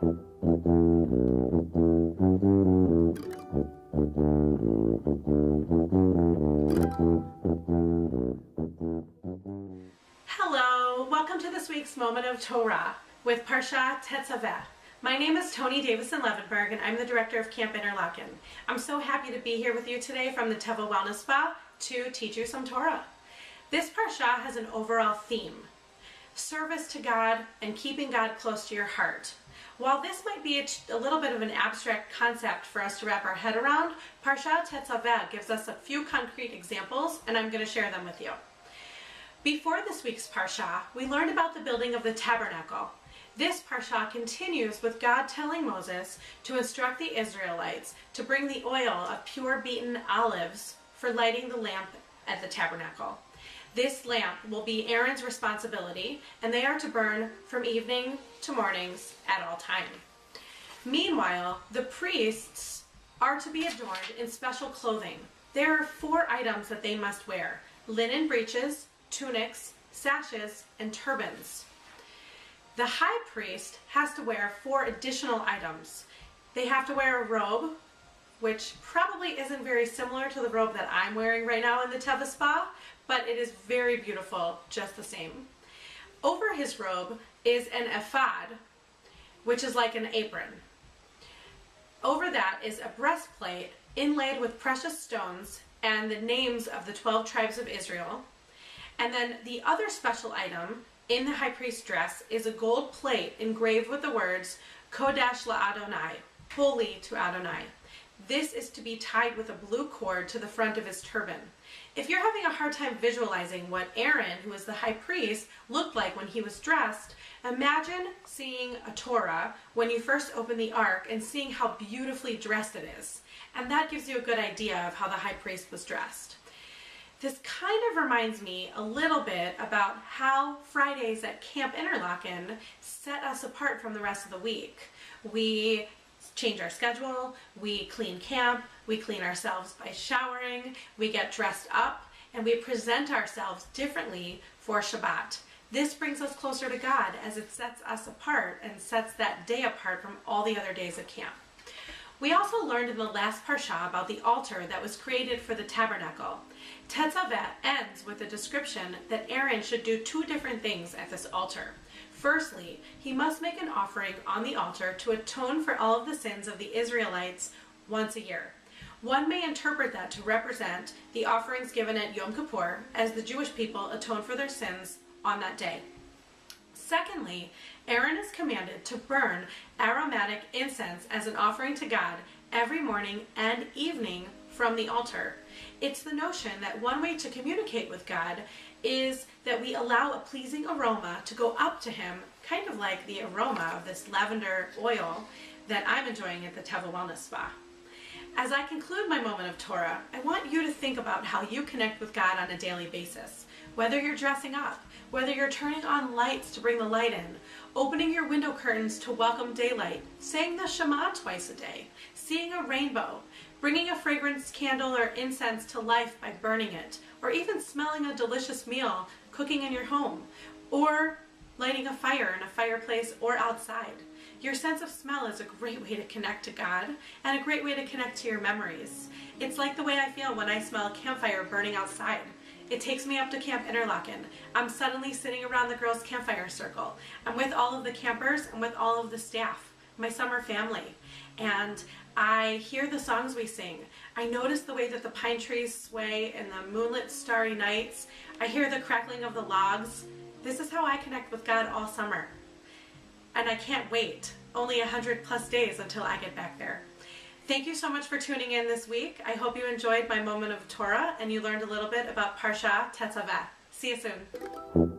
Hello, welcome to this week's Moment of Torah with Parsha Tezaveh. My name is Toni Davison Levenberg and I'm the director of Camp Interlaken. I'm so happy to be here with you today from the Teva Wellness Spa to teach you some Torah. This Parsha has an overall theme: service to God and keeping God close to your heart. While this might be a little bit of an abstract concept for us to wrap our head around, Parsha Tezaveh gives us a few concrete examples, and I'm going to share them with you. Before this week's Parsha, we learned about the building of the tabernacle. This Parsha continues with God telling Moses to instruct the Israelites to bring the oil of pure beaten olives for lighting the lamp at the tabernacle. This lamp will be Aaron's responsibility, and they are to burn from evening to mornings at all time. Meanwhile, the priests are to be adorned in special clothing. There are 4 items that they must wear: linen breeches, tunics, sashes, and turbans. The high priest has to wear 4 additional items. They have to wear a robe, which probably isn't very similar to the robe that I'm wearing right now in the Teva Spa, but it is very beautiful just the same. Over his robe is an ephod, which is like an apron. Over that is a breastplate inlaid with precious stones and the names of the 12 tribes of Israel. And then the other special item in the high priest's dress is a gold plate engraved with the words Kodesh LaAdonai, holy to Adonai. This is to be tied with a blue cord to the front of his turban. If you're having a hard time visualizing what Aaron, who is the high priest, looked like when he was dressed, imagine seeing a Torah when you first open the ark and seeing how beautifully dressed it is. And that gives you a good idea of how the high priest was dressed. This kind of reminds me a little bit about how Fridays at Camp Interlaken set us apart from the rest of the week. We change our schedule, we clean camp, we clean ourselves by showering, we get dressed up, and we present ourselves differently for Shabbat. This brings us closer to God as it sets us apart and sets that day apart from all the other days of camp. We also learned in the last Parsha about the altar that was created for the tabernacle. Tezaveh ends with a description that Aaron should do 2 different things at this altar. Firstly, he must make an offering on the altar to atone for all of the sins of the Israelites once a year. One may interpret that to represent the offerings given at Yom Kippur, as the Jewish people atone for their sins on that day. Secondly, Aaron is commanded to burn aromatic incense as an offering to God every morning and evening from the altar. It's the notion that one way to communicate with God is that we allow a pleasing aroma to go up to him, kind of like the aroma of this lavender oil that I'm enjoying at the Teva Wellness Spa. As I conclude my moment of Torah, I want you to think about how you connect with God on a daily basis. Whether you're dressing up, whether you're turning on lights to bring the light in, opening your window curtains to welcome daylight, saying the sshamah twice a day, seeing a rainbow, bringing a fragrance candle or incense to life by burning it, or even smelling a delicious meal cooking in your home, or lighting a fire in a fireplace or outside. Your sense of smell is a great way to connect to God and a great way to connect to your memories. It's like the way I feel when I smell a campfire burning outside. It takes me up to Camp Interlaken. I'm suddenly sitting around the girls' campfire circle. I'm with all of the campers and with all of the staff, my summer family. And I hear the songs we sing. I notice the way that the pine trees sway in the moonlit starry nights. I hear the crackling of the logs. This is how I connect with God all summer. And I can't wait. Only 100+ days until I get back there. Thank you so much for tuning in this week. I hope you enjoyed my moment of Torah and you learned a little bit about Parsha Tezaveh. See you soon.